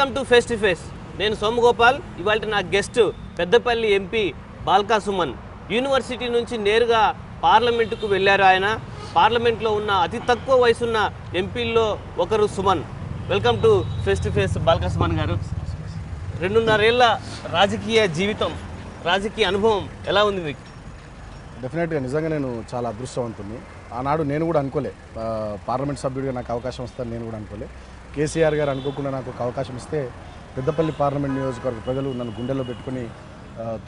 Welcome to face to face. నేను సోమగోపాల్. ఇవాళ నా guest Peddapalli MP Balka Suman. University నుంచి నేరుగా పార్లమెంటుకు వెళ్ళారు. ఆయన పార్లమెంట్లో ఉన్న అతి తక్కువ వయసున్న ఎంపీల్లో ఒకరు Suman. Welcome to face to face Balka Suman గారు. 2.5 ఏళ్ల రాజకీయ జీవితం, రాజకీయ అనుభవం ఎలా ఉంది మీకు? డెఫినెట్గా నిజంగా నేను చాలా అదృష్టవంతుని. ఆనాడు నేను కూడా అనుకోలే పార్లమెంట్ సభ్యుడిగా నాకు అవకాశం వస్తుందని నేను కూడా అనుకోలే. కేసీఆర్ గారు అనుకోకుండా నాకు ఒక అవకాశం ఇస్తే పెద్దపల్లి పార్లమెంట్ నియోజకవర్గ ప్రజలు నన్ను గుండెల్లో పెట్టుకుని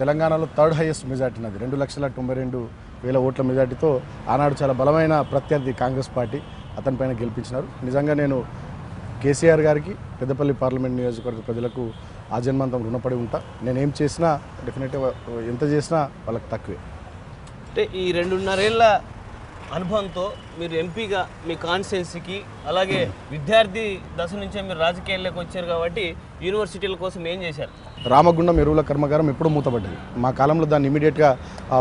తెలంగాణలో 3rd హైయెస్ట్ మెజార్టీ నాది 2,92,000 ఓట్ల మెజార్టీతో ఆనాడు చాలా బలమైన ప్రత్యర్థి కాంగ్రెస్ పార్టీ అతని పైన గెలిపించినారు. నిజంగా నేను కేసీఆర్ గారికి పెద్దపల్లి పార్లమెంట్ నియోజకవర్గ ప్రజలకు ఆజన్మాంతం రుణపడి ఉంటా. నేనేం చేసినా డెఫినెట్గా ఎంత చేసినా వాళ్ళకి తక్కువే. అంటే ఈ 2.5 ఏళ్ల అనుభవంతో మీరు ఎంపీగా మీ కాన్స్టిట్యున్సీకి, అలాగే విద్యార్థి దశ నుంచే మీరు రాజకీయాల్లోకి వచ్చారు కాబట్టి యూనివర్సిటీల కోసం ఏం చేశారు? రామగుండం ఎరువుల కర్మాగారం ఎప్పుడూ మూతపడ్డది. మా కాలంలో దాన్ని ఇమీడియట్గా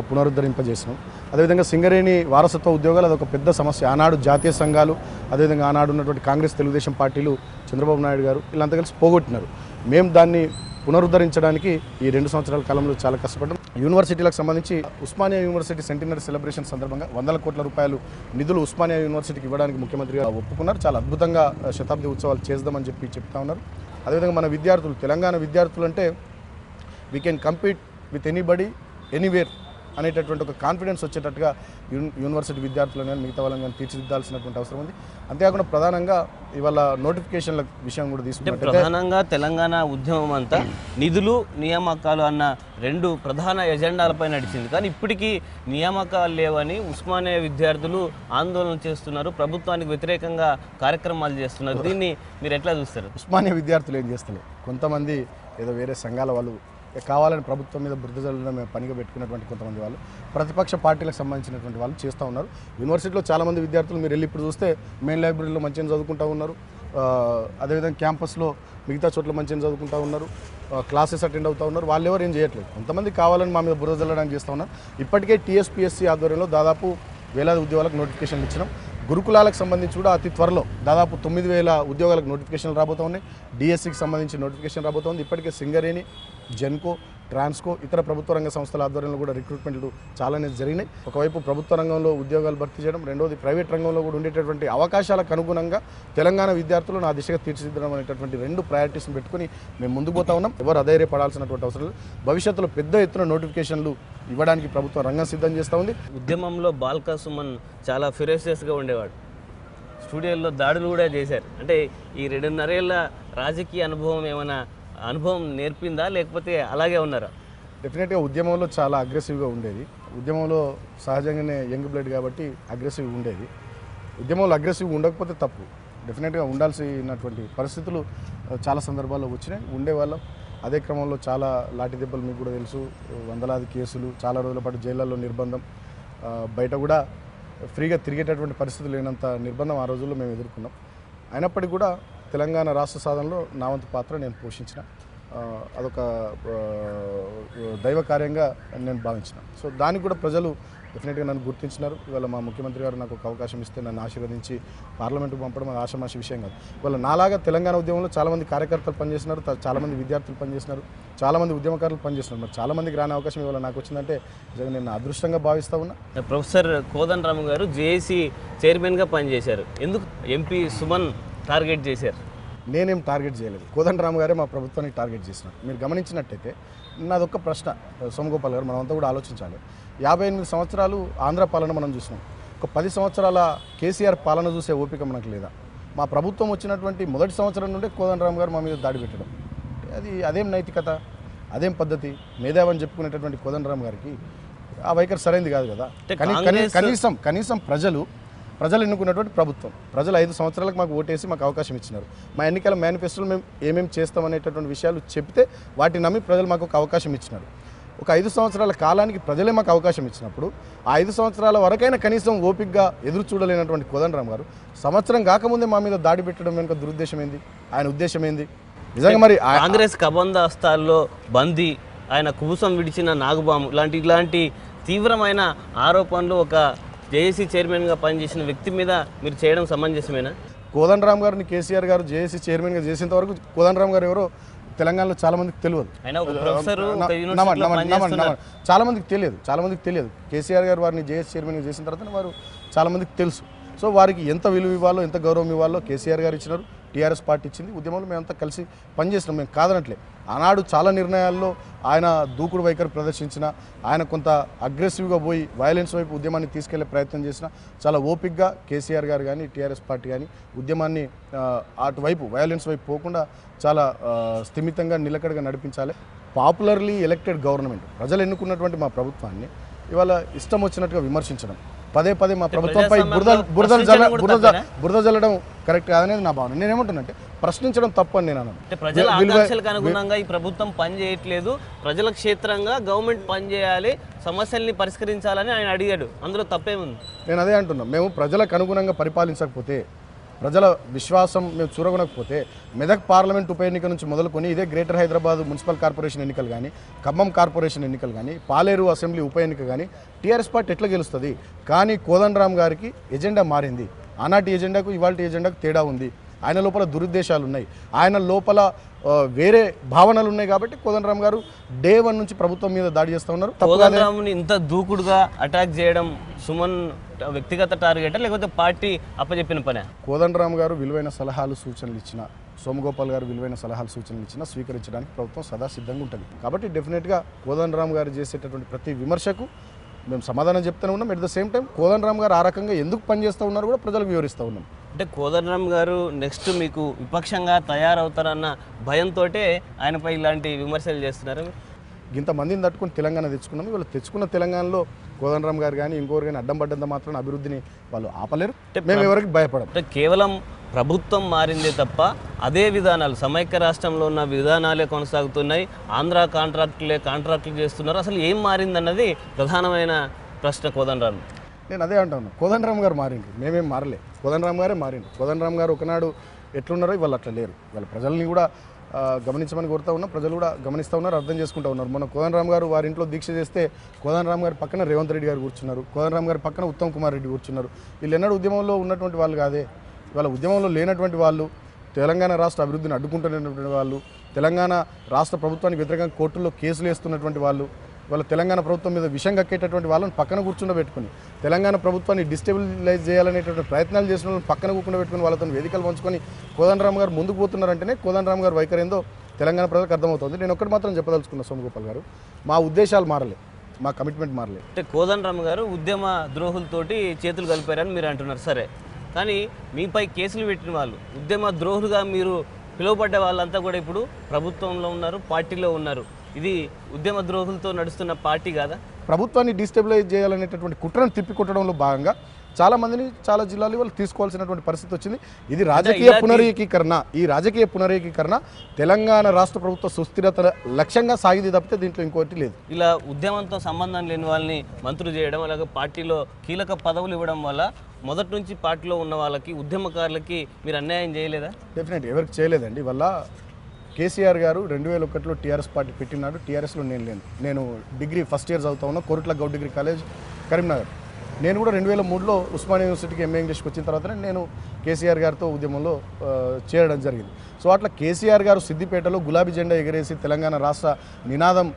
పునరుద్ధరింపజేసినాం. అదేవిధంగా సింగరేణి వారసత్వ ఉద్యోగాలు అదొక పెద్ద సమస్య. ఆనాడు జాతీయ సంఘాలు, అదేవిధంగా ఆనాడు ఉన్నటువంటి కాంగ్రెస్ తెలుగుదేశం పార్టీలు, చంద్రబాబు నాయుడు గారు వీళ్ళంతా కలిసి పోగొట్టినారు. మేము దాన్ని పునరుద్ధరించడానికి ఈ 2 సంవత్సరాల కాలంలో చాలా కష్టపడ్డాం. యూనివర్సిటీలకు సంబంధించి ఉస్మానియా యూనివర్సిటీ సెంటినరీ సెలబ్రేషన్ సందర్భంగా 100 కోట్ల రూపాయలు నిధులు ఉస్మానియా యూనివర్సిటీకి ఇవ్వడానికి ముఖ్యమంత్రి గారు ఒప్పుకున్నారు. చాలా అద్భుతంగా శతాబ్ది ఉత్సవాలు చేద్దామని చెప్తా ఉన్నారు. అదేవిధంగా మన విద్యార్థులు, తెలంగాణ విద్యార్థులు అంటే we can compete with anybody anywhere అనేటటువంటి ఒక కాన్ఫిడెన్స్ వచ్చేటట్టుగా యూనివర్సిటీ విద్యార్థులను కానీ మిగతా వాళ్ళని కానీ తీర్చిదిద్దాల్సినటువంటి అవసరం ఉంది. అంతేకాకుండా ప్రధానంగా ఇవాళ నోటిఫికేషన్ల విషయం కూడా తీసుకుంటే ప్రధానంగా తెలంగాణ ఉద్యమం అంతా నిధులు, నియామకాలు అన్న 2 ప్రధాన ఎజెండాలపై నడిచింది. కానీ ఇప్పటికీ నియామకాలు లేవని ఉస్మానియా విద్యార్థులు ఆందోళన చేస్తున్నారు, ప్రభుత్వానికి వ్యతిరేకంగా కార్యక్రమాలు చేస్తున్నారు. దీన్ని మీరు ఎట్లా చూస్తారు? ఉస్మానియా విద్యార్థులు ఏం చేస్తలేదు. కొంతమంది ఏదో వేరే సంఘాల వాళ్ళు కావాలని ప్రభుత్వం మీద బురద జల్లడం పనిగా పెట్టుకున్నటువంటి కొంతమంది వాళ్ళు, ప్రతిపక్ష పార్టీలకు సంబంధించినటువంటి వాళ్ళు చేస్తూ ఉన్నారు. యూనివర్సిటీలో చాలామంది విద్యార్థులు మీరు వెళ్ళి ఇప్పుడు చూస్తే మెయిన్ లైబ్రరీలో మంచిగా చదువుకుంటూ ఉన్నారు. అదేవిధంగా క్యాంపస్లో మిగతా చోట్ల మంచిగా చదువుకుంటూ ఉన్నారు, క్లాసెస్ అటెండ్ అవుతూ ఉన్నారు. వాళ్ళు ఎవరు ఏం చేయట్లేదు. కొంతమంది కావాలని మా మీద బురద జల్లడానికి చేస్తూ ఉన్నారు. ఇప్పటికే టీఎస్పీఎస్సీ ఆధ్వర్యంలో దాదాపు వేలాది ఉద్యోగాలకు నోటిఫికేషన్లు ఇచ్చినాం. గురుకులాలకు సంబంధించి కూడా అతి త్వరలో దాదాపు 9,000 ఉద్యోగాలకు నోటిఫికేషన్లు రాబోతూ ఉన్నాయి. డిఎస్సికి సంబంధించి నోటిఫికేషన్ రాబోతోంది. ఇప్పటికే సింగరేణి, జెన్కో, ట్రాన్స్కో, ఇతర ప్రభుత్వ రంగ సంస్థల ఆధ్వర్యంలో కూడా రిక్రూట్మెంట్లు చాలానే జరిగినాయి. ఒకవైపు ప్రభుత్వ రంగంలో ఉద్యోగాలు భర్తీ చేయడం, రెండోది ప్రైవేట్ రంగంలో కూడా ఉండేటటువంటి అవకాశాలకు అనుగుణంగా తెలంగాణ విద్యార్థులు నా దిశగా తీర్చిదిద్దడం అనేటటువంటి 2 ప్రయారిటీస్ని పెట్టుకుని మేము ముందుకు పోతా ఉన్నాం. ఎవరు అధైర్యపడాల్సినటువంటి అవసరం లేదు. భవిష్యత్తులో పెద్ద ఎత్తున నోటిఫికేషన్లు ఇవ్వడానికి ప్రభుత్వం రంగం సిద్ధం చేస్తూ ఉంది. ఉద్యమంలో బాల్కా సుమన్ చాలా ఫిరోషియస్గా ఉండేవాడు. స్టూడియోల్లో దాడులు కూడా చేశారు. అంటే ఈ 2.5 ఏళ్ల రాజకీయ అనుభవం ఏమైనా అనుభవం నేర్పిందా, లేకపోతే అలాగే ఉన్నారా? డెఫినెట్గా ఉద్యమంలో చాలా అగ్రెసివ్గా ఉండేది. ఉద్యమంలో సహజంగానే యంగ్ బ్లడ్ కాబట్టి అగ్రెసివ్గా ఉండేది. ఉద్యమంలో అగ్రెసివ్గా ఉండకపోతే తప్పు. డెఫినెట్గా ఉండాల్సినటువంటి పరిస్థితులు చాలా సందర్భాల్లో వచ్చినాయి, ఉండేవాళ్ళం. అదే క్రమంలో చాలా లాఠీ దెబ్బలు మీకు కూడా తెలుసు, వందలాది కేసులు, చాలా రోజుల పాటు జైళ్ళల్లో నిర్బంధం, బయట కూడా ఫ్రీగా తిరిగేటటువంటి పరిస్థితులు లేనంత నిర్బంధం ఆ రోజుల్లో మేము ఎదుర్కొన్నాం. అయినప్పటికీ కూడా తెలంగాణ రాష్ట్ర సాధనలో నా వంతు పాత్ర నేను పోషించిన, అదొక దైవ కార్యంగా నేను భావించిన. సో దానికి కూడా ప్రజలు డెఫినెట్గా నన్ను గుర్తించినారు. ఇవాళ మా ముఖ్యమంత్రి గారు నాకు ఒక అవకాశం ఇస్తే నన్ను ఆశీర్వదించి పార్లమెంటుకు పంపడం అది ఆషామాషి విషయం కాదు. ఇవాళ నాలాగా తెలంగాణ ఉద్యమంలో చాలామంది కార్యకర్తలు పనిచేస్తున్నారు, చాలామంది విద్యార్థులు పనిచేస్తున్నారు, చాలామంది ఉద్యమకారులు పనిచేస్తున్నారు. మరి చాలామందికి రాని అవకాశం ఇవాళ నాకు వచ్చిందంటే నిజంగా నేను అదృష్టంగా భావిస్తూ ఉన్నా. ప్రొఫెసర్ కోదండరామ్ గారు జేఏసీ చైర్మన్గా పనిచేశారు. ఎందుకు ఎంపీ సుమన్ టార్గెట్ చేశారు? నేనేం టార్గెట్ చేయలేదు. కోదండరామ్ గారే మా ప్రభుత్వానికి టార్గెట్ చేసినారు. మీరు గమనించినట్టయితే నాదొక్క ప్రశ్న సోమగోపాల్ గారు, మనమంతా కూడా ఆలోచించాలి. 58 సంవత్సరాలు ఆంధ్ర పాలన మనం చూసినాం. ఒక 10 సంవత్సరాల కేసీఆర్ పాలన చూసే ఓపిక మనకు లేదా? మా ప్రభుత్వం వచ్చినటువంటి మొదటి సంవత్సరం నుండే కోదండరామ్ గారు మా మీద దాడి పెట్టడం, అదేం నైతికత, అదేం పద్ధతి? మేధావని చెప్పుకునేటటువంటి కోదండరామ్ గారికి ఆ వైఖరి సరైనది కాదు కదా. కనీసం ప్రజలు ఎన్నుకున్నటువంటి ప్రభుత్వం, ప్రజలు 5 సంవత్సరాలకు మాకు ఓటేసి మాకు అవకాశం ఇచ్చినారు. మా ఎన్నికల మేనిఫెస్టోలో మేము ఏమేమి చేస్తామనేటటువంటి విషయాలు చెప్తే వాటిని నమ్మి ప్రజలు మాకు ఒక అవకాశం ఇచ్చినారు. ఒక 5 సంవత్సరాల కాలానికి ప్రజలే మాకు అవకాశం ఇచ్చినప్పుడు ఆ 5 సంవత్సరాల వరకైనా కనీసం ఓపికగా ఎదురు చూడలేనటువంటి కోదండరామ్ గారు సంవత్సరం కాకముందే మా మీద దాడి పెట్టడం వెనుక దురుద్దేశం ఏంది? ఆయన ఉద్దేశం ఏంది? నిజంగా మరి కాంగ్రెస్ కబంధ హస్తాల్లో బందీ, ఆయన కుబుసం విడిచిన నాగుబాము ఇలాంటి తీవ్రమైన ఆరోపణలు ఒక జేఏసీ చైర్మన్గా పనిచేసిన వ్యక్తి మీద మీరు చేయడం సమంజసమేనా? కోదండరామ్ గారిని కేసీఆర్ గారు జేఏసీ చైర్మన్గా చేసేంత వరకు కోదండరామ్ గారు ఎవరో తెలంగాణలో చాలా మందికి తెలియదు. చాలా మందికి తెలియదు. కేసీఆర్ గారు వారిని జేఏసీ చైర్మన్గా చేసిన తర్వాత వారు చాలా మందికి తెలుసు. సో వారికి ఎంత విలువ ఇవ్వాలో, ఎంత గౌరవం ఇవ్వాలో కేసీఆర్ గారు ఇచ్చినారు, టీఆర్ఎస్ పార్టీ ఇచ్చింది. ఉద్యమంలో మేమంతా కలిసి పనిచేసినాం, మేము కాదనట్లే. ఆనాడు చాలా నిర్ణయాల్లో ఆయన దూకుడు వైఖరి ప్రదర్శించిన, ఆయన కొంత అగ్రెసివ్గా పోయి వైలెన్స్ వైపు ఉద్యమాన్ని తీసుకెళ్లే ప్రయత్నం చేసిన, చాలా ఓపిక్గా కేసీఆర్ గారు కానీ టీఆర్ఎస్ పార్టీ కానీ ఉద్యమాన్ని అటువైపు వైలెన్స్ వైపు పోకుండా చాలా స్థిమితంగా నిలకడగా నడిపించాలి. పాపులర్లీ ఎలక్టెడ్ గవర్నమెంట్, ప్రజలు ఎన్నుకున్నటువంటి మా ఇవాళ ఇష్టం వచ్చినట్టుగా విమర్శించడం, పదే పదే మా ప్రభుత్వంపై బురద జల్లడం కరెక్ట్ కాదనేది నా భావన. నేనేమంటున్నానంటే ప్రశ్నించడం తప్పు అని నేను అన్నాను. ప్రజల ఆకాంక్షలకు అనుగుణంగా ఈ ప్రభుత్వం పని చేయట్లేదు, ప్రజల క్షేత్రంగా గవర్నమెంట్ పని చేయాలి, సమస్యల్ని పరిష్కరించాలని ఆయన అడిగాడు. అందులో తప్పేముంది? నేను అదే అంటున్నాను. మేము ప్రజలకు అనుగుణంగా పరిపాలించకపోతే, ప్రజల విశ్వాసం మేము చూరగొనకపోతే, మెదక్ పార్లమెంట్ ఉప ఎన్నిక నుంచి మొదలుకొని ఇదే గ్రేటర్ హైదరాబాద్ మున్సిపల్ కార్పొరేషన్ ఎన్నికలు కానీ, ఖమ్మం కార్పొరేషన్ ఎన్నికలు కానీ, పాలేరు అసెంబ్లీ ఉప ఎన్నిక కానీ టీఆర్ఎస్ పార్టీ ఎట్లా గెలుస్తుంది? కానీ కోదండరామ్ గారికి ఎజెండా మారింది. ఆనాటి ఎజెండాకు ఇవాళ ఎజెండాకు తేడా ఉంది. ఆయన లోపల దురుద్దేశాలు ఉన్నాయి, ఆయన లోపల వేరే భావనలు ఉన్నాయి. కాబట్టి కోదండరామ్ గారు డే 1 నుంచి ప్రభుత్వం మీద దాడి చేస్తూ ఉన్నారు. కోదండరామ్ని ఇంత దూకుడుగా అటాక్ చేయడం సుమన్ వ్యక్తిగత టార్గెట్ లేకపోతే పార్టీ అప్పచెప్పిన పనే? కోదండరామ్ గారు విలువైన సలహాలు సూచనలు ఇచ్చిన, సోమగోపాల్ గారు విలువైన సలహాలు సూచనలు ఇచ్చినా స్వీకరించడానికి ప్రభుత్వం సదా సిద్ధంగా ఉంటుంది. కాబట్టి డెఫినెట్గా కోదండరామ్ గారు చేసేటటువంటి ప్రతి విమర్శకు మేము సమాధానం చెప్తూనే ఉన్నాం. At the same time Kodandaram గారు ఆ రకంగా ఎందుకు పనిచేస్తూ ఉన్నారు కూడా ప్రజలకు వివరిస్తూ ఉన్నాం. అంటే కోదండరామ్ గారు నెక్స్ట్ మీకు విపక్షంగా తయారవుతారన్న భయంతో ఆయనపై ఇలాంటి విమర్శలు చేస్తున్నారు. ఇంతమందిని తట్టుకుని తెలంగాణ తెచ్చుకున్నాం. వీళ్ళు తెచ్చుకున్న తెలంగాణలో కోదండరామ్ గారు కానీ ఇంకోరు కానీ అడ్డం పడ్డంత మాత్రం అభివృద్ధిని వాళ్ళు ఆపలేరు. మేము ఎవరికి భయపడం. అంటే కేవలం ప్రభుత్వం మారిందే తప్ప అదే విధానాలు సమైక్య రాష్ట్రంలో ఉన్న విధానాలే కొనసాగుతున్నాయి. ఆంధ్ర కాంట్రాక్టులు చేస్తున్నారు. అసలు ఏం మారిందన్నది ప్రధానమైన ప్రశ్న కోదండరామ్. నేను అదే అంటాను, కోదండరామ్ గారు మారిండ్రు, మేమేం మారలే. కోదండరామ్ గారే మారిండ్రు. కోదండరామ్ గారు ఒకనాడు ఎట్లున్నారో ఇవాళ అట్లా లేరు. వాళ్ళ ప్రజల్ని కూడా గమనించమని కోరుతూ ఉన్నాం. ప్రజలు కూడా గమనిస్తూ ఉన్నారు, అర్థం చేసుకుంటూ ఉన్నారు. మన కోదండరామ్ గారు వారి ఇంట్లో దీక్ష చేస్తే కోదండరామ్ గారి పక్కన రేవంత్ రెడ్డి గారు కూర్చున్నారు, కోదండరామ్ గారి పక్కన ఉత్తమ్ కుమార్ రెడ్డి కూర్చున్నారు. వీళ్ళు ఎన్నడూ ఉద్యమంలో ఉన్నటువంటి వాళ్ళు కాదే. వాళ్ళ ఉద్యమంలో లేనటువంటి వాళ్ళు, తెలంగాణ రాష్ట్ర అభివృద్ధిని అడ్డుకుంటున్నటువంటి వాళ్ళు, తెలంగాణ రాష్ట్ర ప్రభుత్వానికి వ్యతిరేకంగా కోర్టుల్లో కేసులు వేస్తున్నటువంటి వాళ్ళు, వాళ్ళ తెలంగాణ ప్రభుత్వం మీద విషం కక్కేటటువంటి వాళ్ళని పక్కన కూర్చుండబెట్టుకుని, తెలంగాణ ప్రభుత్వాన్ని డిస్టెబిలైజ్ చేయాలనేటువంటి ప్రయత్నాలు చేసిన వాళ్ళని పక్కన కూర్చుండబెట్టుకుని వాళ్ళతో వేదికలు పంచుకొని కోదండరామ్ గారు ముందుకు పోతున్నారంటేనే కోదండరామ్ గారు వైఖరి ఏందో తెలంగాణ ప్రజలకు అర్థమవుతుంది. నేను ఒక్కటి మాత్రం చెప్పదలుచుకున్నా సోమగోపాల్ గారు, మా ఉద్దేశాలు మారలే, మా కమిట్మెంట్ మారలే. అంటే కోదండరామ్ గారు ఉద్యమ ద్రోహులతోటి చేతులు కలిపారని మీరు అంటున్నారు, సరే. కానీ మీపై కేసులు పెట్టిన వాళ్ళు, ఉద్యమ ద్రోహులుగా మీరు పిలువబడ్డ వాళ్ళంతా కూడా ఇప్పుడు ప్రభుత్వంలో ఉన్నారు, పార్టీలో ఉన్నారు. ఇది ఉద్యమ ద్రోహులతో నడుస్తున్న పార్టీ కాదా? ప్రభుత్వాన్ని డిస్టెబిలైజ్ చేయాలనేటటువంటి కుట్రను తిప్పికొట్టడంలో భాగంగా చాలా మందిని చాలా జిల్లాలు వాళ్ళు తీసుకోవాల్సినటువంటి పరిస్థితి వచ్చింది. ఇది రాజకీయ పునరేకీకరణ. ఈ రాజకీయ పునరేకీకరణ తెలంగాణ రాష్ట్ర ప్రభుత్వ సుస్థిరత లక్ష్యంగా సాగింది తప్పితే దీంట్లో ఇంకోటి లేదు. ఇలా ఉద్యమంతో సంబంధం లేని వాళ్ళని మంత్రులు చేయడం, అలాగే పార్టీలో కీలక పదవులు ఇవ్వడం వల్ల మొదటి నుంచి పార్టీలో ఉన్న వాళ్ళకి, ఉద్యమకారులకి మీరు అన్యాయం చేయలేదా? డెఫినెట్గా ఎవరికి చేయలేదండి. వల్ల కేసీఆర్ గారు 2001లో టీఆర్ఎస్ పార్టీ పెట్టినాడు. టీఆర్ఎస్లో నేను లేను. నేను డిగ్రీ ఫస్ట్ ఇయర్ చదువుతా ఉన్నా, కోరుట్ల గౌడ్ డిగ్రీ కాలేజ్ కరీంనగర్. నేను కూడా 2003లో ఉస్మానియా యూనివర్సిటీకి ఎంఏ ఇంగ్లీష్కి వచ్చిన తర్వాతనే నేను కేసీఆర్ గారితో ఉద్యమంలో చేరడం జరిగింది. సో అట్లా కేసీఆర్ గారు సిద్దిపేటలో గులాబీ జెండా ఎగరేసి తెలంగాణ రాష్ట్ర నినాదం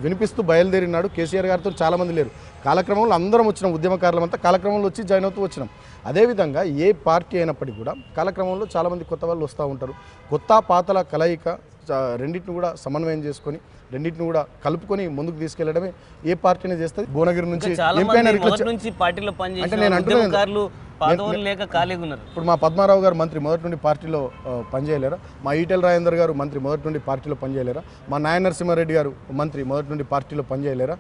వినిపిస్తూ బయలుదేరినాడు. కేసీఆర్ గారితో చాలామంది లేరు. కాలక్రమంలో అందరం వచ్చినాం, ఉద్యమకారులమంతా కాలక్రమంలో వచ్చి జాయిన్ అవుతూ వచ్చినాం. అదేవిధంగా ఏ పార్టీ అయినప్పటికీ కూడా కాలక్రమంలో చాలామంది కొత్త వాళ్ళు వస్తూ ఉంటారు. కొత్త పాతల కలయిక రెండింటిని కూడా సమన్వయం చేసుకొని, రెండింటిని కూడా కలుపుకొని ముందుకు తీసుకెళ్లడమే ఏ పార్టీని చేస్తుంది. భువనగిరి నుంచి అంటే నేను అంటున్నాను, ఇప్పుడు మా పద్మారావు గారు మంత్రి మొదటి నుండి పార్టీలో పనిచేయలేరా? మా ఈటెల రాజేందర్ గారు మంత్రి మొదటి నుండి పార్టీలో పనిచేయలేరా? మా నాయన నరసింహారెడ్డి గారు మంత్రి మొదటి నుండి పార్టీలో పనిచేయలేరా?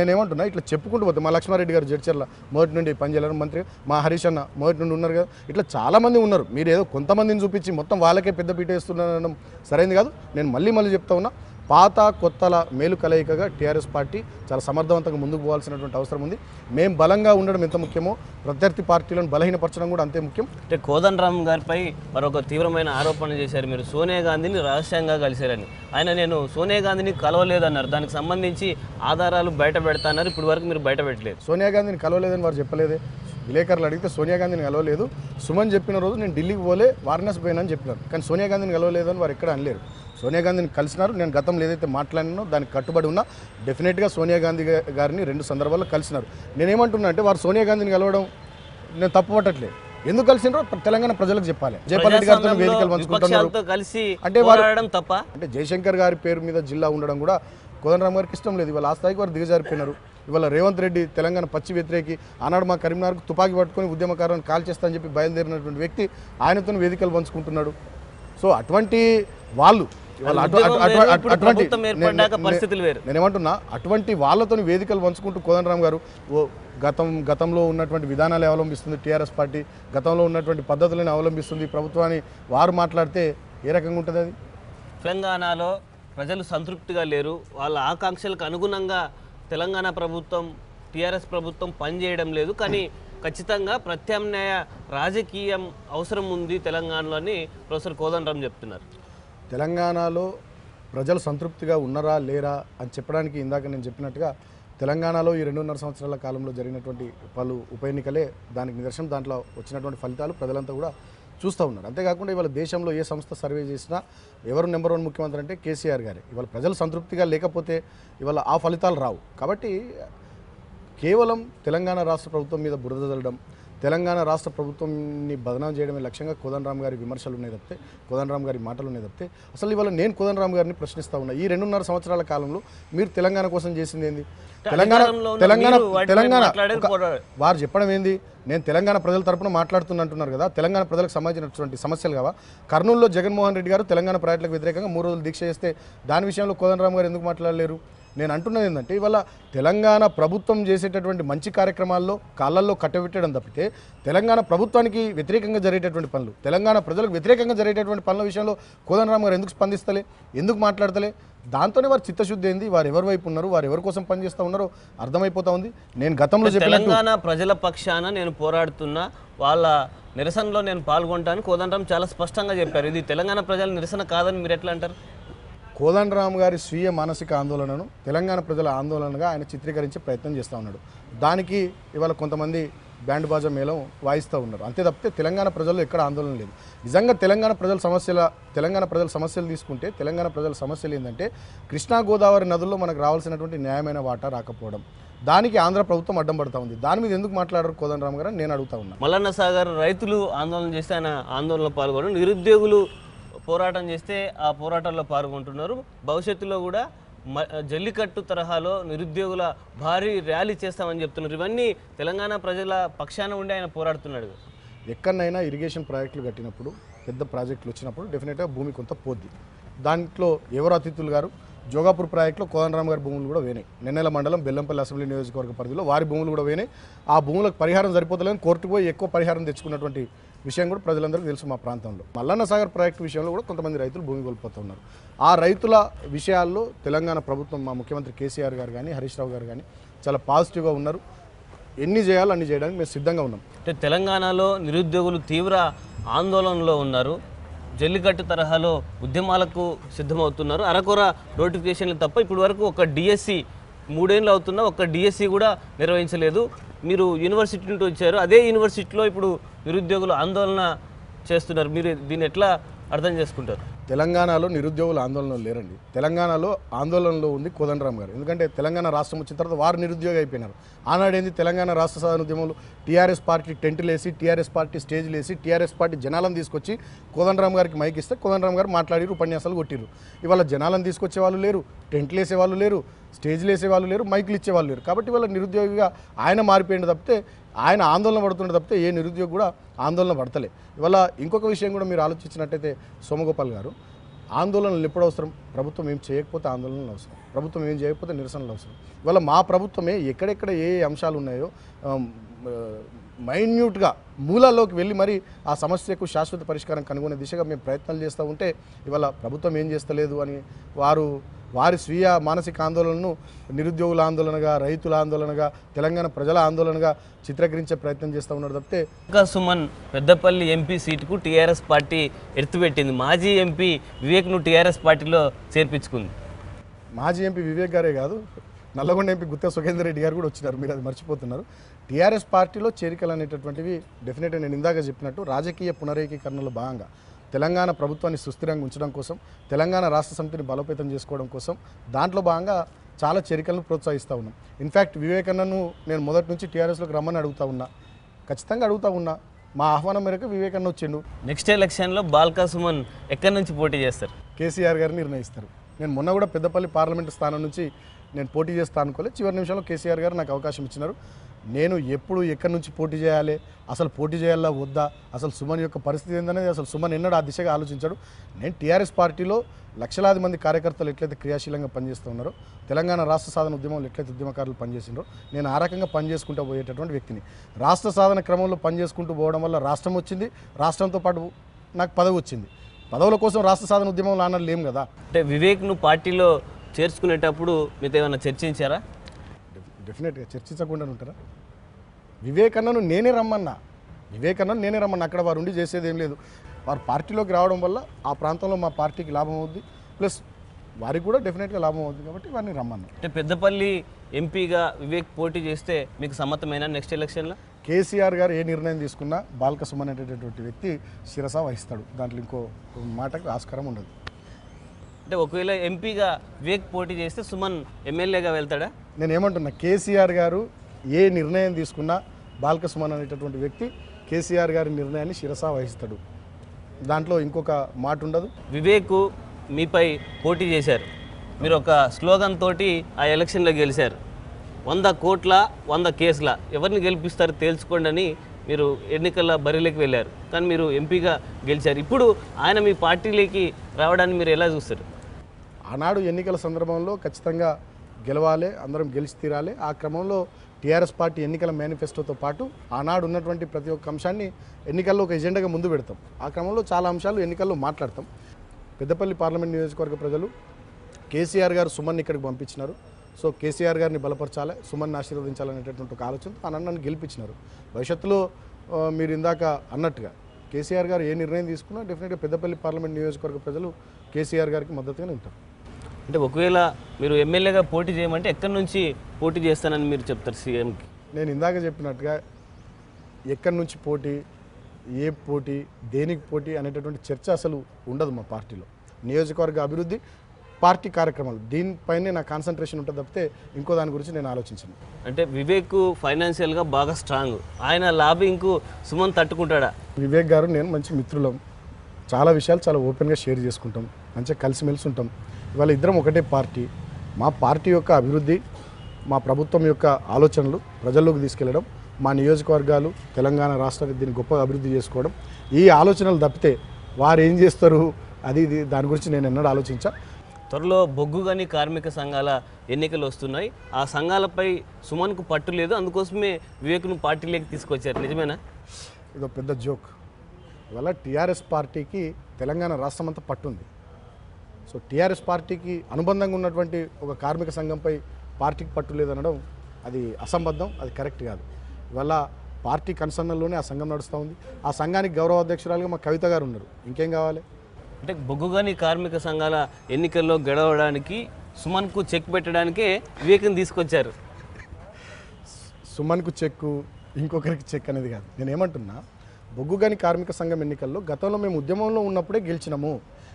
నేనేమంటున్నా, ఇట్లా చెప్పుకుంటూ పోతే మా లక్ష్మారెడ్డి గారు జడ్చర్ల మొదటి నుండి పనిచేయలేరు మంత్రి, మా హరీష్ అన్న మొదటి నుండి ఉన్నారు కదా. ఇట్లా చాలామంది ఉన్నారు. మీరు ఏదో కొంతమందిని చూపించి మొత్తం వాళ్ళకే పెద్ద పీట వేస్తున్నారనడం సరైనది కాదు. నేను మళ్ళీ చెప్తా ఉన్నా, పాత కొత్తల మేలు కలయికగా టీఆర్ఎస్ పార్టీ చాలా సమర్థవంతంగా ముందుకు పోవాల్సినటువంటి అవసరం ఉంది. మేము బలంగా ఉండడం ఎంత ముఖ్యమో ప్రత్యర్థి పార్టీలను బలహీనపరచడం కూడా అంతే ముఖ్యం. అంటే కోదండరామ్ గారిపై మరొక తీవ్రమైన ఆరోపణ చేశారు, మీరు సోనియా గాంధీని రహస్యంగా కలిశారని. నేను సోనియా గాంధీని కలవలేదన్నారు. దానికి సంబంధించి ఆధారాలు బయట పెడతాన్నారు. ఇప్పుడు వరకు మీరు బయట పెట్టలేదు. సోనియా గాంధీని కలవలేదని వారు చెప్పలేదే. విలేకరులు అడిగితే సోనియా గాంధీని కలవలేదు, సుమన్ చెప్పిన రోజు నేను ఢిల్లీకి పోలే వారణాసి పోయినని చెప్పినారు. కానీ సోనియా గాంధీని కలవలేదు అని వారు ఎక్కడ అనలేరు. సోనియా గాంధీని కలిసినారు. నేను గతంలో ఏదైతే మాట్లాడినానో దానికి కట్టుబడి ఉన్నా. డెఫినెట్గా సోనియా గాంధీ గారిని 2 సందర్భాల్లో కలిసినారు. నేనేమంటున్నా అంటే వారు సోనియా గాంధీని కలవడం నేను తప్పు పట్టట్లేదు. ఎందుకు కలిసినారో తెలంగాణ ప్రజలకు చెప్పాలి. జయపాల్ రెడ్డి గారితో వేదికలు పంచుకుంటున్నారు అంటే వారు తప్ప అంటే జయశంకర్ గారి పేరు మీద జిల్లా ఉండడం కూడా కోదండరామ్ గారికి ఇష్టం లేదు. ఇవాళ ఆ స్థాయికి వారు దిగజారిపోయినారు. ఇవాళ రేవంత్ రెడ్డి తెలంగాణ పచ్చి వ్యతిరేకి ఆనాడు మా కరీంనగర్కు తుపాకీ పట్టుకొని ఉద్యమకారులను కాల్ చేస్తానని చెప్పి బయలుదేరినటువంటి వ్యక్తి ఆయనతో వేదికలు పంచుకుంటున్నాడు. సో అటువంటి వాళ్ళు నేనేమంటున్నా అటువంటి వాళ్ళతో వేదికలు పంచుకుంటూ కోదండరామ్ గారు గతంలో ఉన్నటువంటి విధానాలు అవలంబిస్తుంది టీఆర్ఎస్ పార్టీ, గతంలో ఉన్నటువంటి పద్ధతులను అవలంబిస్తుంది ప్రభుత్వాన్ని వారు మాట్లాడితే ఏ రకంగా ఉంటుంది? అది తెలంగాణలో ప్రజలు సంతృప్తిగా లేరు. వాళ్ళ ఆకాంక్షలకు అనుగుణంగా తెలంగాణ ప్రభుత్వం టీఆర్ఎస్ ప్రభుత్వం పనిచేయడం లేదు. కానీ ఖచ్చితంగా ప్రత్యామ్నాయ రాజకీయం అవసరం ఉంది తెలంగాణలో అని ప్రొఫెసర్ కోదండరామ్ చెప్తున్నారు. తెలంగాణలో ప్రజలు సంతృప్తిగా ఉన్నారా లేరా అని చెప్పడానికి ఇందాక నేను చెప్పినట్టుగా తెలంగాణలో ఈ 2.5 సంవత్సరాల కాలంలో జరిగినటువంటి పలు ఉప ఎన్నికలే దానికి నిదర్శనం. దాంట్లో వచ్చినటువంటి ఫలితాలు ప్రజలంతా కూడా చూస్తూ ఉన్నారు. అంతేకాకుండా ఇవాళ దేశంలో ఏ సంస్థ సర్వే చేసినా ఎవరు నెంబర్ 1 ముఖ్యమంత్రి అంటే కేసీఆర్ గారే. ఇవాళ ప్రజలు సంతృప్తిగా లేకపోతే ఇవాళ ఆ ఫలితాలు రావు. కాబట్టి కేవలం తెలంగాణ రాష్ట్ర ప్రభుత్వం మీద బురద జల్లడం, తెలంగాణ రాష్ట్ర ప్రభుత్వాన్ని బదనాం చేయడమే లక్ష్యంగా కోదండరామ్ గారి విమర్శలు ఉన్నాయి తప్పితే, కోదండరామ్ గారి మాటలు ఉన్నాయి తప్పితే అసలు ఇవాళ నేను కోదండరామ్ గారిని ప్రశ్నిస్తూ ఉన్నా. ఈ 2.5 సంవత్సరాల కాలంలో మీరు తెలంగాణ కోసం చేసింది ఏంది? తెలంగాణ వారు చెప్పడం ఏంది? నేను తెలంగాణ ప్రజల తరపున మాట్లాడుతున్నట్టున్నారు కదా, తెలంగాణ ప్రజలకు సంబంధించినటువంటి సమస్యలు కావా? కర్నూలులో జగన్మోహన్ రెడ్డి గారు తెలంగాణ పర్యటనకు వ్యతిరేకంగా 3 రోజులు దీక్ష చేస్తే దాని విషయంలో కోదండరామ్ గారు ఎందుకు మాట్లాడలేరు? నేను అంటున్నది ఏంటంటే ఇవాళ తెలంగాణ ప్రభుత్వం చేసేటటువంటి మంచి కార్యక్రమాల్లో కాళ్ళల్లో కట్టబెట్టడం తప్పితే తెలంగాణ ప్రభుత్వానికి వ్యతిరేకంగా జరిగేటటువంటి పనులు, తెలంగాణ ప్రజలకు వ్యతిరేకంగా జరిగేటటువంటి పనుల విషయంలో కోదండరామ్ గారు ఎందుకు స్పందిస్తలే, ఎందుకు మాట్లాడతలే? దాంతోనే వారు చిత్తశుద్ధి ఏంది, వారు ఎవరి వైపు ఉన్నారు, వారు ఎవరి కోసం పనిచేస్తూ ఉన్నారో అర్థమైపోతా ఉంది. నేను గతంలో తెలంగాణ ప్రజల పక్షాన నేను పోరాడుతున్నా, వాళ్ళ నిరసనలో నేను పాల్గొంటాను కోదండరామ్ చాలా స్పష్టంగా చెప్పారు. ఇది తెలంగాణ ప్రజల నిరసన కాదని మీరు ఎట్లా అంటారు? కోదండరామ్ గారి స్వీయ మానసిక ఆందోళనను తెలంగాణ ప్రజల ఆందోళనగా ఆయన చిత్రీకరించే ప్రయత్నం చేస్తూ ఉన్నాడు. దానికి ఇవాళ కొంతమంది బ్యాండ్ బాజా మేళం వాయిస్తూ ఉన్నారు. అంతే తప్పితే తెలంగాణ ప్రజల్లో ఎక్కడ ఆందోళన లేదు. నిజంగా తెలంగాణ ప్రజల సమస్యలు తీసుకుంటే తెలంగాణ ప్రజల సమస్యలు ఏంటంటే కృష్ణా గోదావరి నదుల్లో మనకు రావాల్సినటువంటి న్యాయమైన వాటా రాకపోవడం, దానికి ఆంధ్ర ప్రభుత్వం అడ్డం పడుతూ ఉంది. దాని మీద ఎందుకు మాట్లాడరు కోదండరామ్ గారు నేను అడుగుతా ఉన్నా. మల్లన్న సాగర్ రైతులు ఆందోళన చేస్తే ఆయన ఆందోళనలో పాల్గొనడం, నిరుద్యోగులు పోరాటం చేస్తే ఆ పోరాటాల్లో పాల్గొంటున్నారు. భవిష్యత్తులో కూడా జల్లికట్టు తరహాలో నిరుద్యోగుల భారీ ర్యాలీ చేస్తామని చెప్తున్నారు. ఇవన్నీ తెలంగాణ ప్రజల పక్షాన ఉండి ఆయన పోరాడుతున్నాడు. ఎక్కడైనా ఇరిగేషన్ ప్రాజెక్టులు కట్టినప్పుడు, పెద్ద ప్రాజెక్టులు వచ్చినప్పుడు డెఫినెట్గా భూమి కొంత పోద్ది. దాంట్లో ఎవరు అతిథులు గారు జోగాపూర్ ప్రాజెక్టులో కోదండరామ్ గారి భూములు కూడా వేనాయి. నెన్నెల మండలం బెల్లంపల్లి అసెంబ్లీ నియోజకవర్గ పరిధిలో వారి భూములు కూడా వేనాయి. ఆ భూములకు పరిహారం సరిపోతలేని కోర్టుకు పోయి ఎక్కువ పరిహారం తెచ్చుకున్నటువంటి విషయం కూడా ప్రజలందరికీ తెలుసు. మా ప్రాంతంలో మల్లన్న సాగర్ ప్రాజెక్టు విషయంలో కూడా కొంతమంది రైతులు భూమి కోల్పోతున్నారు. ఆ రైతుల విషయాల్లో తెలంగాణ ప్రభుత్వం, మా ముఖ్యమంత్రి కేసీఆర్ గారు కానీ హరీష్ రావు గారు కానీ చాలా పాజిటివ్గా ఉన్నారు. ఎన్ని చేయాలో అన్ని చేయడానికి మేము సిద్ధంగా ఉన్నాం. అంటే తెలంగాణలో నిరుద్యోగులు తీవ్ర ఆందోళనలో ఉన్నారు. జల్లికట్టు తరహాలో ఉద్యమాలకు సిద్ధమవుతున్నారు. అరకొర నోటిఫికేషన్లు తప్ప ఇప్పటి వరకు ఒక డిఎస్సి 3 ఏళ్ళు అవుతున్నా ఒక్క డిఎస్సి కూడా నిర్వహించలేదు. మీరు యూనివర్సిటీ నుండి వచ్చారు, అదే యూనివర్సిటీలో ఇప్పుడు నిరుద్యోగులు ఆందోళన చేస్తున్నారు. మీరు దీన్ని ఎట్లా అర్థం చేసుకుంటారు? తెలంగాణలో నిరుద్యోగులు ఆందోళనలో లేరండి. తెలంగాణలో ఆందోళనలో ఉంది కోదండరామ్ గారు. ఎందుకంటే తెలంగాణ రాష్ట్రం వచ్చిన తర్వాత వారు నిరుద్యోగి అయిపోయినారు. ఆనాడేంది తెలంగాణ రాష్ట్ర సాధన ఉద్యమంలో టీఆర్ఎస్ పార్టీ టెంట్లు వేసి, టీఆర్ఎస్ పార్టీ స్టేజ్లు వేసి, టీఆర్ఎస్ పార్టీ జనాలను తీసుకొచ్చి కోదండరామ్ గారికి మైక్ ఇస్తే కోదండరామ్ గారు మాట్లాడి ఉపన్యాసాలు కొట్టిరు. ఇవాళ జనాలను తీసుకొచ్చే వాళ్ళు లేరు, టెంట్లు వేసేవాళ్ళు లేరు, స్టేజ్లు వేసేవాళ్ళు లేరు, మైకులు ఇచ్చేవాళ్ళు లేరు. కాబట్టి ఇవాళ నిరుద్యోగిగా ఆయన మారిపోయింది తప్పితే, ఆయన ఆందోళన పడుతుండే తప్పితే ఏ నిరుద్యోగి కూడా ఆందోళన పడతలే. ఇవాళ ఇంకొక విషయం కూడా మీరు ఆలోచించినట్టయితే సోమగోపాల్ గారు, ఆందోళనలు ఎప్పుడు అవసరం? ప్రభుత్వం ఏం చేయకపోతే ఆందోళనలు అవసరం, ప్రభుత్వం ఏం చేయకపోతే నిరసనలు అవసరం. ఇవాళ మా ప్రభుత్వమే ఎక్కడెక్కడ ఏ అంశాలు ఉన్నాయో మైన్యూట్గా మూలాల్లోకి వెళ్ళి మరి ఆ సమస్యకు శాశ్వత పరిష్కారం కనుగొనే దిశగా మేము ప్రయత్నాలు చేస్తూ ఉంటే ఇవాళ ప్రభుత్వం ఏం చేస్తలేదు అని వారి స్వీయ మానసిక ఆందోళనను నిరుద్యోగుల ఆందోళనగా, రైతుల ఆందోళనగా, తెలంగాణ ప్రజల ఆందోళనగా చిత్రీకరించే ప్రయత్నం చేస్తూ ఉన్నారు తప్పితే. సుమన్ పెద్దపల్లి ఎంపీ సీటుకు టీఆర్ఎస్ పార్టీ ఎత్తుపెట్టింది. మాజీ ఎంపీ వివేక్ను టీఆర్ఎస్ పార్టీలో చేర్పించుకుంది. మాజీ ఎంపీ వివేక్ గారే కాదు, నల్లగొండ ఎంపీ గుత్తా సుఖేందర్ రెడ్డి గారు కూడా వచ్చినారు. మీరు అది మర్చిపోతున్నారు. టీఆర్ఎస్ పార్టీలో చేరికలు అనేటటువంటివి డెఫినెట్గా నేను ఇందాక చెప్పినట్టు రాజకీయ పునరేకీకరణలో భాగంగా తెలంగాణ ప్రభుత్వాన్ని సుస్థిరంగా ఉంచడం కోసం, తెలంగాణ రాష్ట్ర సమితిని బలోపేతం చేసుకోవడం కోసం దాంట్లో భాగంగా చాలా చేరికలను ప్రోత్సహిస్తూ ఉన్నాం. ఇన్ఫ్యాక్ట్ వివేకన్నను నేను మొదటి నుంచి టీఆర్ఎస్లోకి రమ్మని అడుగుతూ ఉన్నా, ఖచ్చితంగా అడుగుతూ ఉన్నా. మా ఆహ్వానం మేరకు వివేకన్న వచ్చిండు. నెక్స్ట్ ఎలక్షన్లో బాల్కా సుమన్ ఎక్కడి నుంచి పోటీ చేస్తారు? కేసీఆర్ గారు నిర్ణయిస్తారు. నేను మొన్న కూడా పెద్దపల్లి పార్లమెంటు స్థానం నుంచి నేను పోటీ చేస్తాను అనుకోలేదు. చివరి నిమిషంలో కేసీఆర్ గారు నాకు అవకాశం ఇచ్చినారు. నేను ఎప్పుడు ఎక్కడి నుంచి పోటీ చేయాలి, అసలు పోటీ చేయాలా వద్దా, అసలు సుమన్ యొక్క పరిస్థితి ఏందనేది అసలు సుమన్ ఎన్నడూ ఆ దిశగా ఆలోచించాడు. నేను టీఆర్ఎస్ పార్టీలో లక్షలాది మంది కార్యకర్తలు ఎట్లయితే క్రియాశీలంగా పనిచేస్తూ ఉన్నారో, తెలంగాణ రాష్ట్ర సాధన ఉద్యమంలో ఎట్లయితే ఉద్యమకారులు పనిచేసినారో, నేను ఆ రకంగా పనిచేసుకుంటూ పోయేటటువంటి వ్యక్తిని. రాష్ట్ర సాధన క్రమంలో పనిచేసుకుంటూ పోవడం వల్ల రాష్ట్రం వచ్చింది, రాష్ట్రంతో పాటు నాకు పదవి వచ్చింది. పదవుల కోసం రాష్ట్ర సాధన ఉద్యమంలో అన్నది లేం కదా. అంటే వివేక్ను పార్టీలో చేర్చుకునేటప్పుడు మీతో ఏమైనా చర్చించారా? డెఫినెట్గా చర్చించకుండా ఉంటారా? వివేకన్నను నేనే రమ్మన్నా, అక్కడ వారు ఉండి చేసేది ఏం లేదు. వారు పార్టీలోకి రావడం వల్ల ఆ ప్రాంతంలో మా పార్టీకి లాభం అవుద్ది, ప్లస్ వారికి కూడా డెఫినెట్గా లాభం అవుతుంది కాబట్టి వారిని రమ్మన్నా. అంటే పెద్దపల్లి ఎంపీగా వివేక్ పోటీ చేస్తే మీకు సమ్మతమైన నెక్స్ట్ ఎలక్షన్లో? కేసీఆర్ గారు ఏ నిర్ణయం తీసుకున్నా బాల్క సుమన్ అనేటటువంటి వ్యక్తి శిరస వహిస్తాడు. దాంట్లో ఇంకో మాటకు ఆస్కారం ఉండదు. అంటే ఒకవేళ ఎంపీగా వివేక్ పోటీ చేస్తే సుమన్ ఎమ్మెల్యేగా వెళ్తాడా? నేను ఏమంటున్నా, కేసీఆర్ గారు ఏ నిర్ణయం తీసుకున్నా బాల్క సుమన్ అనేటటువంటి వ్యక్తి కేసీఆర్ గారి నిర్ణయాన్ని శిరస వహిస్తాడు. దాంట్లో ఇంకొక మాట ఉండదు. వివేక్ మీపై పోటీ చేశారు, మీరు ఒక స్లోగన్ తోటి ఆ ఎలక్షన్లో గెలిచారు. 100 కోట్ల 100 కేసుల ఎవరిని గెలిపిస్తారో తేల్చుకోండి అని మీరు ఎన్నికల బరిలోకి వెళ్ళారు. కానీ మీరు ఎంపీగా గెలిచారు. ఇప్పుడు ఆయన మీ పార్టీలోకి రావడాన్ని మీరు ఎలా చూస్తారు? ఆనాడు ఎన్నికల సందర్భంలో ఖచ్చితంగా గెలవాలి, అందరం గెలిచి తీరాలి. ఆ క్రమంలో టీఆర్ఎస్ పార్టీ ఎన్నికల మేనిఫెస్టోతో పాటు ఆనాడు ఉన్నటువంటి ప్రతి ఒక్క అంశాన్ని ఎన్నికల్లో ఒక ఎజెండాగా ముందు పెడతాం. ఆ క్రమంలో చాలా అంశాలు ఎన్నికల్లో మాట్లాడతాం. పెద్దపల్లి పార్లమెంట్ నియోజకవర్గ ప్రజలు కేసీఆర్ గారు సుమన్ని ఇక్కడికి పంపించినారు. సో కేసీఆర్ గారిని బలపరచాలి, సుమన్ని ఆశీర్వదించాలనేటటువంటి ఒక ఆలోచనతో నన్ను గెలిపించినారు. భవిష్యత్తులో మీరు ఇందాక అన్నట్టుగా కేసీఆర్ గారు ఏ నిర్ణయం తీసుకున్నా డెఫినెట్గా పెద్దపల్లి పార్లమెంట్ నియోజకవర్గ ప్రజలు కేసీఆర్ గారికి మద్దతుగానే ఉంటారు. అంటే ఒకవేళ మీరు ఎమ్మెల్యేగా పోటీ చేయమంటే ఎక్కడి నుంచి పోటీ చేస్తానని మీరు చెప్తారు సీఎంకి? నేను ఇందాక చెప్పినట్టుగా ఎక్కడి నుంచి పోటీ, ఏ పోటీ, దేనికి పోటీ అనేటటువంటి చర్చ అసలు ఉండదు మా పార్టీలో. నియోజకవర్గ అభివృద్ధి, పార్టీ కార్యక్రమాలు, దీనిపైనే నా కాన్సన్ట్రేషన్ ఉంటుంది తప్పితే ఇంకో దాని గురించి నేను ఆలోచించను. అంటే వివేక్ ఫైనాన్షియల్గా బాగా స్ట్రాంగ్, ఆయన లాబింగ్కు సుమన్ తట్టుకుంటాడా? వివేక్ గారు నేను మంచి మిత్రులం, చాలా విషయాలు చాలా ఓపెన్గా షేర్ చేసుకుంటాం, మంచిగా కలిసిమెలిసి ఉంటాం. ఇవాళ ఇద్దరం ఒకటే పార్టీ. మా పార్టీ యొక్క అభివృద్ధి, మా ప్రభుత్వం యొక్క ఆలోచనలు ప్రజల్లోకి తీసుకెళ్లడం, మా నియోజకవర్గాలు తెలంగాణ రాష్ట్రానికి దీన్ని గొప్పగా అభివృద్ధి చేసుకోవడం, ఈ ఆలోచనలు తప్పితే వారు ఏం చేస్తారు ఇది దాని గురించి నేను ఎన్నడూ ఆలోచించా. త్వరలో బొగ్గు గని కార్మిక సంఘాల ఎన్నికలు వస్తున్నాయి. ఆ సంఘాలపై సుమన్కు పట్టు లేదు, అందుకోసమే వివేక్ను పార్టీలోకి తీసుకొచ్చారు. నిజమేనా? ఇదో పెద్ద జోక్. ఇవాళ టీఆర్ఎస్ పార్టీకి తెలంగాణ రాష్ట్రం అంతా పట్టుంది. సో టీఆర్ఎస్ పార్టీకి అనుబంధంగా ఉన్నటువంటి ఒక కార్మిక సంఘంపై పార్టీకి పట్టు లేదనడం అది అసంబద్ధం, అది కరెక్ట్ కాదు. ఇవాళ పార్టీ కన్సర్న్లోనే ఆ సంఘం నడుస్తూ ఉంది. ఆ సంఘానికి గౌరవ అధ్యక్షురాలుగా మా కవిత గారు ఉన్నారు. ఇంకేం కావాలి? అంటే బొగ్గు గని కార్మిక సంఘాల ఎన్నికల్లో గెలవడానికి సుమన్కు చెక్ పెట్టడానికే వివేక్ని తీసుకొచ్చారు. సుమన్కు చెక్కు, ఇంకొకరికి చెక్ అనేది కాదు. నేను ఏమంటున్నా, బొగ్గు గని కార్మిక సంఘం ఎన్నికల్లో గతంలో మేము ఉద్యమంలో ఉన్నప్పుడే గెలిచినాము.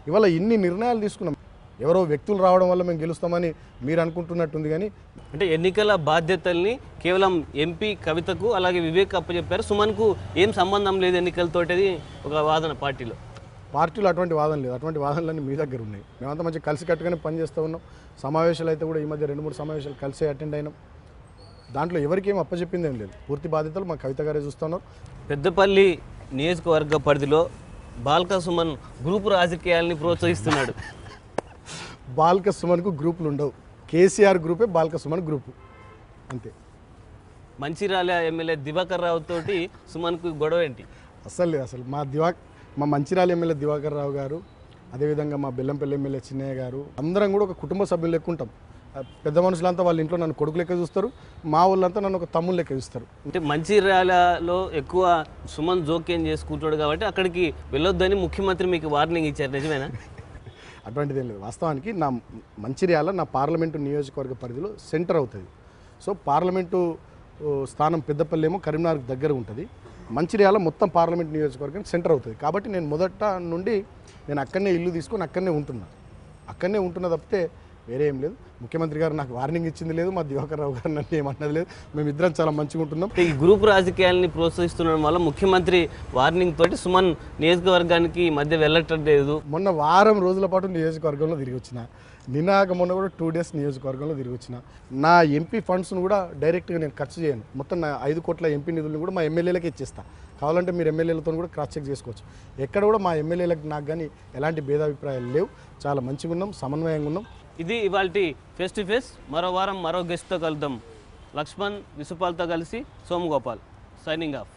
ఇవాళ ఇన్ని నిర్ణయాలు తీసుకున్నాం. ఎవరో వ్యక్తులు రావడం వల్ల మేము గెలుస్తామని మీరు అనుకుంటున్నట్టుంది. కానీ అంటే ఎన్నికల బాధ్యతల్ని కేవలం ఎంపీ కవితకు అలాగే వివేక్ అప్పచెప్పారు, సుమన్కు ఏం సంబంధం లేదు ఎన్నికలతోటి ఒక వాదన పార్టీలో అటువంటి వాదన లేదు. అటువంటి వాదనలన్నీ మీ దగ్గర ఉన్నాయి. మేమంతా మంచిగా కలిసి కట్టుగానే పనిచేస్తూ ఉన్నాం. సమావేశాలు అయితే కూడా ఈ మధ్య 2-3 సమావేశాలు కలిసి అటెండ్ అయినాం. దాంట్లో ఎవరికి ఏం అప్పచెప్పింది ఏం లేదు. పూర్తి బాధ్యతలు మా కవిత గారే చూస్తున్నారు. పెద్దపల్లి నియోజకవర్గ పరిధిలో బాల్కా సుమన్ గ్రూపు రాజకీయాలని ప్రోత్సహిస్తున్నాడు. బాల్క సుమన్కు గ్రూపులు ఉండవు. కేసీఆర్ గ్రూపే బాల్క సుమన్ గ్రూపు, అంతే. మంచిర్యాల ఎమ్మెల్యే దివాకర్ రావు తోటి సుమన్కు గొడవ ఏంటి? అసలు మా మంచిర్యాల ఎమ్మెల్యే దివాకర్ రావు గారు, అదేవిధంగా మా బెల్లంపల్లి ఎమ్మెల్యే చిన్నయ్య గారు, అందరం కూడా ఒక కుటుంబ సభ్యులు లెక్క ఉంటాం. పెద్ద మనుషులంతా వాళ్ళ ఇంట్లో నన్ను కొడుకు లెక్క చూస్తారు, మా వాళ్ళంతా నన్ను ఒక తమ్ముడు లెక్క చూస్తారు. అంటే మంచిర్యాలలో ఎక్కువ సుమన్ జోక్యం చేసుకుంటాడు కాబట్టి అక్కడికి వెళ్ళొద్దని ముఖ్యమంత్రి మీకు వార్నింగ్ ఇచ్చారు, నిజమేనా? అటువంటిది ఏం లేదు. వాస్తవానికి నా మంచిర్యాల నా పార్లమెంటు నియోజకవర్గ పరిధిలో సెంటర్ అవుతుంది. సో పార్లమెంటు స్థానం పెద్దపల్లి ఏమో కరీంనగర్కి దగ్గర ఉంటుంది, మంచిర్యాల మొత్తం పార్లమెంట్ నియోజకవర్గం సెంటర్ అవుతుంది. కాబట్టి నేను మొదట నుండి నేను అక్కడనే ఇల్లు తీసుకొని అక్కడనే ఉంటున్నా తప్పితే వేరే ఏం లేదు. ముఖ్యమంత్రి గారు నాకు వార్నింగ్ ఇచ్చింది లేదు, మా దివాకర్ రావు గారు నన్ను ఏమన్నది లేదు. మేమిద్దరం చాలా మంచిగా ఉంటున్నాం. ఈ గ్రూప్ రాజకీయాలని ప్రోత్సహిస్తుండడం వల్ల ముఖ్యమంత్రి వార్నింగ్ తోటి సుమన్ నియోజకవర్గానికి ఈ మధ్య వెళ్ళటం లేదు. మొన్న వారం రోజుల పాటు నియోజకవర్గంలో తిరిగి వచ్చిన, నినాక మొన్న కూడా 2 days నియోజకవర్గంలో తిరిగి వచ్చిన. నా ఎంపీ ఫండ్స్ను కూడా డైరెక్ట్గా నేను ఖర్చు చేయను. మొత్తం నా 5 కోట్ల ఎంపీ నిధులను కూడా మా ఎమ్మెల్యేలకి ఇచ్చేస్తా. కావాలంటే మీరు ఎమ్మెల్యేలతో కూడా క్రాస్ చెక్ చేసుకోవచ్చు. ఎక్కడ కూడా మా ఎమ్మెల్యేలకు నాకు కానీ ఎలాంటి భేదాభిప్రాయాలు లేవు. చాలా మంచిగా ఉన్నాం, సమన్వయంగా ఉన్నాం. ఇది ఇవాల్టి ఫేస్ టు ఫేస్. మరో వారం మరో గెస్ట్తో కలుద్దాం. లక్ష్మణ్ విసుపాల్తో కలిసి సోమగోపాల్ సైనింగ్ ఆఫ్.